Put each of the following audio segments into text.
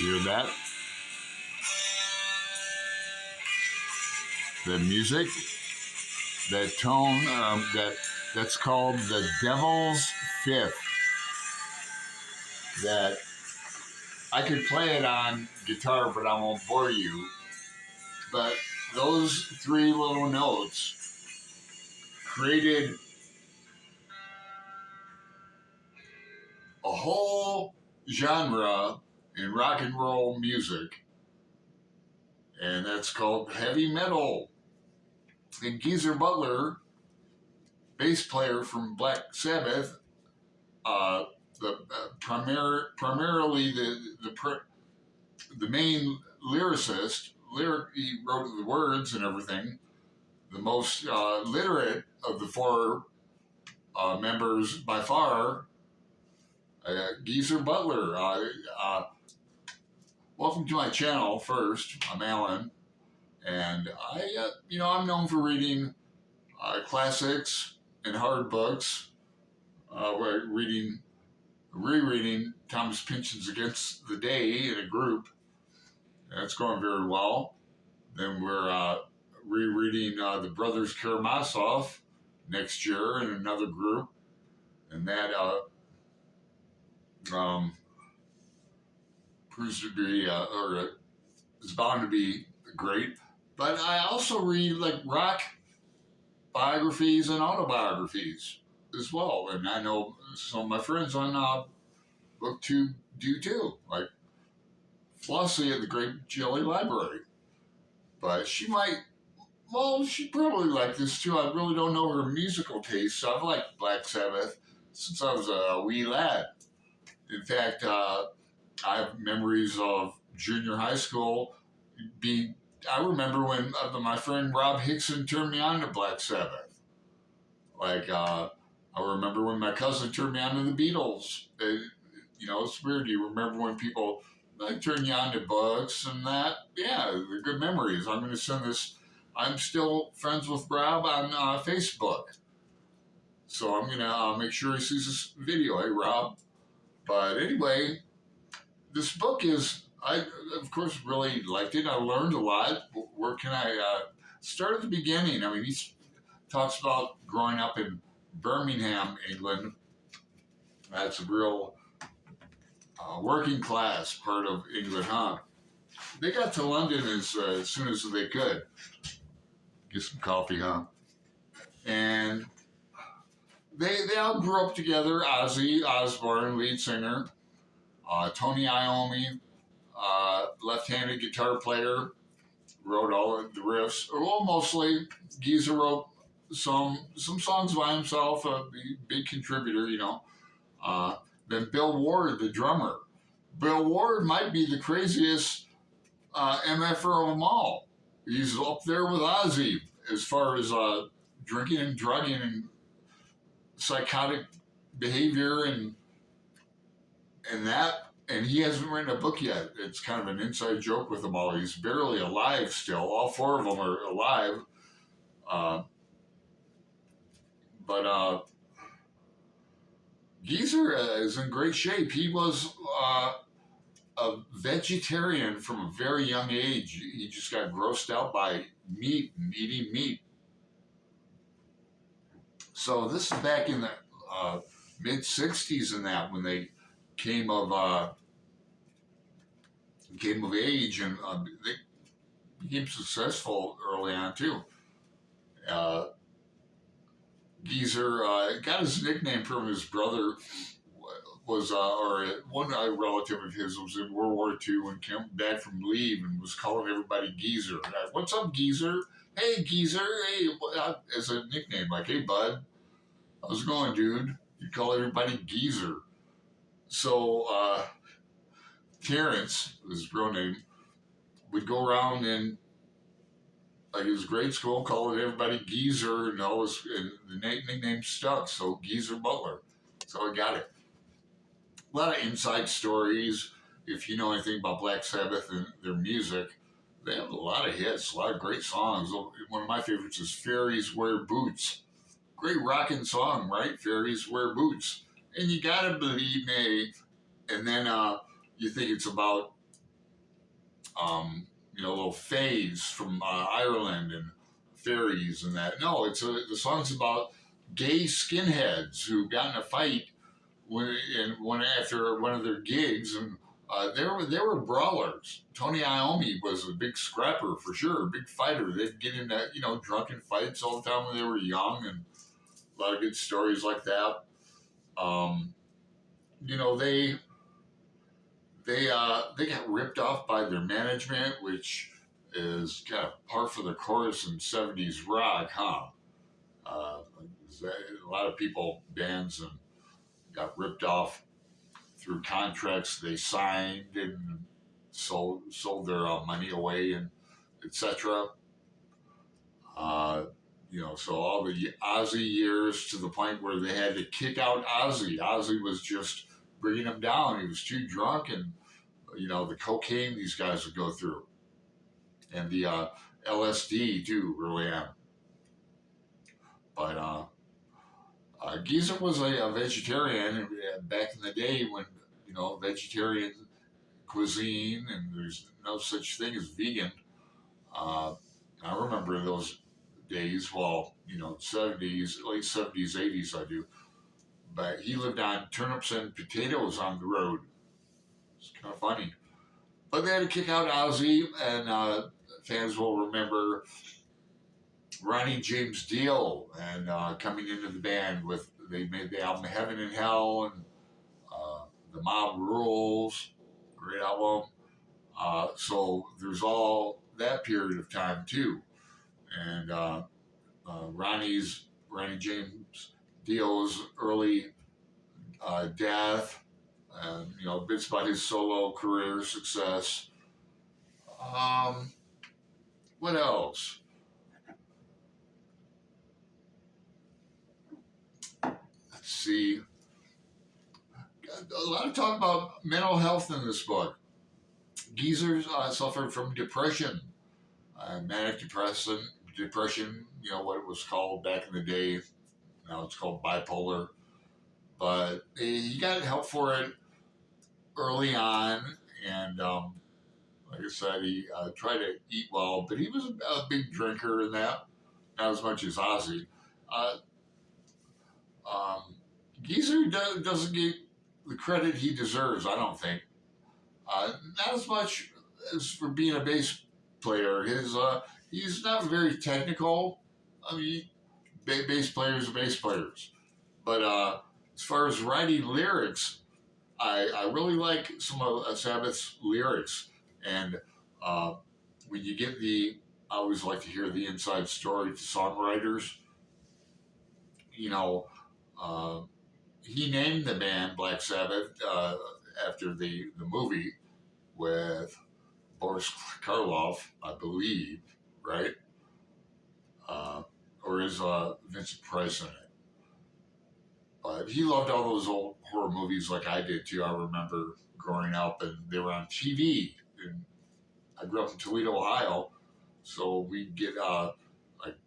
hear that? The music, that tone, that's called the Devil's Fifth. That I could play it on guitar, but I won't bore you. But those three little notes created a whole genre in rock and roll music, and that's called heavy metal. And Geezer Butler, bass player from Black Sabbath, primarily the main lyricist. He wrote the words and everything. The most literate of the four members by far, Geezer Butler. Welcome to my channel. First, I'm Alan, and I'm known for reading classics and hard books. Rereading Thomas Pynchon's Against the Day in a group. That's going very well. Then we're rereading The Brothers Karamazov next year in another group, and that proves to be or is bound to be great. But I also read like rock biographies and autobiographies as well, and I know some of my friends on BookTube do too, like Flossie at the Great Jelly Library. But she'd probably like this too. I really don't know her musical taste, so I've liked Black Sabbath since I was a wee lad. In fact, I have memories of junior high school. I remember when my friend Rob Hixon turned me on to Black Sabbath. I remember when my cousin turned me on to the Beatles. It's weird. You remember when people turn you on to books and that? Yeah, they're good memories. I'm going to send this. I'm still friends with Rob on Facebook. So I'm going to make sure he sees this video. Hey, Rob. But anyway, this book I, of course, really liked it. I learned a lot. Where can I start at the beginning? I mean, he talks about growing up in Birmingham, England. That's a real working class part of England, huh? They got to London as soon as they could. Get some coffee, huh? And they all grew up together. Ozzy Osbourne, lead singer. Tony Iommi, left-handed guitar player, wrote all of the riffs. Well, mostly. Geezer wrote some songs by himself, a big contributor, Then Bill Ward, the drummer. Bill Ward might be the craziest MFer of them all. He's up there with Ozzy as far as drinking and drugging and psychotic behavior and that. And he hasn't written a book yet. It's kind of an inside joke with them all. He's barely alive still. All four of them are alive. But Geezer is in great shape. He was a vegetarian from a very young age. He just got grossed out by meat and eating meat. So this is back in the mid-'60s and that, when they came of age, and they became successful early on too. Geezer got his nickname from his brother. One relative of his was in World War II and came back from leave and was calling everybody Geezer. What's up, Geezer? Hey, Geezer. Hey, as a nickname, like, hey, bud. How's it going, dude? You call everybody Geezer. So Terrence, his real name, would go around and his grade school calling everybody Geezer, and the nickname stuck. So Geezer Butler. So I got it. A lot of inside stories. If you know anything about Black Sabbath and their music, they have a lot of hits, a lot of great songs. One of my favorites is Fairies Wear Boots. Great rockin' song, right? Fairies Wear Boots. And you gotta believe me. And then you think it's about little fays from Ireland and fairies and that. No, the song's about gay skinheads who got in a fight after one of their gigs, and they were brawlers. Tony Iommi was a big scrapper for sure, a big fighter. They'd get into drunken fights all the time when they were young, and a lot of good stories like that. Um, they got ripped off by their management, which is kind of par for the course in '70s rock, huh? Uh, a lot of bands, and got ripped off through contracts they signed and sold their money away, and etc. So all the Ozzy years, to the point where they had to kick out Ozzy. Ozzy was just bringing them down. He was too drunk, and the cocaine these guys would go through, and the LSD too, early on. But Geezer was a vegetarian back in the day when vegetarian cuisine, and there's no such thing as vegan. Uh, I remember those days. Well, 70s, late 70s, 80s. I do. But he lived on turnips and potatoes on the road. It's kind of funny. But they had to kick out Ozzy, and fans will remember Ronnie James Dio and coming into the band they made the album Heaven and Hell, and The Mob Rules, great album. So there's all that period of time too, and Ronnie James Dio's early death, and bits about his solo career success. What else? Let's see. A lot of talk about mental health in this book. Geezer suffered from depression, manic depression, what it was called back in the day. Now it's called bipolar. But he got help for it early on, and like I said, he tried to eat well, but he was a big drinker in that, not as much as Ozzy. Uh, Geezer doesn't get the credit he deserves, I don't think. Not as much as for being a bass player. He's not very technical. I mean, bass players are bass players. But as far as writing lyrics, I really like some of Sabbath's lyrics. And when you get I always like to hear the inside story to songwriters. He named the band Black Sabbath after the movie with Boris Karloff, I believe, right? Or is Vincent Price in it? But he loved all those old horror movies like I did too. I remember growing up, and they were on TV. And I grew up in Toledo, Ohio, so we'd get like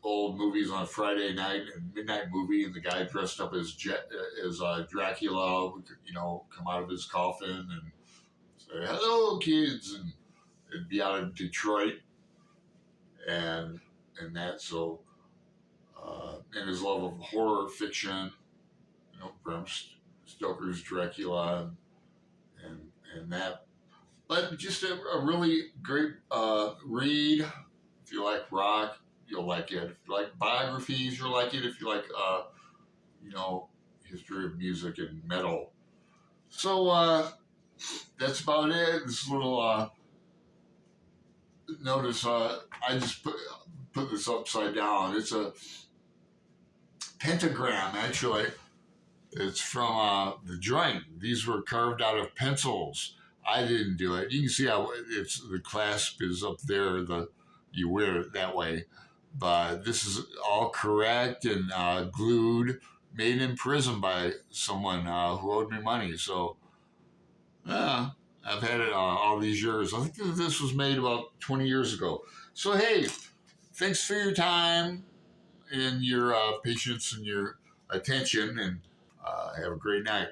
old movies on a Friday night, and midnight movie, and the guy dressed up as Dracula would, come out of his coffin and say, "Hello, kids," and it'd be out of Detroit, and that. So, and his love of horror fiction, Bram Stoker's Dracula, and that. But just a really great read. If you like rock, you'll like it. If you like biographies, you'll like it. If you like, history of music and metal. So that's about it. This little notice. I just put this upside down. It's a pentagram, actually. It's from the joint. These were carved out of pencils. I didn't do it. You can see how the clasp is up there. You wear it that way. But this is all correct and glued, made in prison by someone who owed me money. So, I've had it all these years. I think that this was made about 20 years ago. So, hey, thanks for your time and your patience and your attention, and have a great night.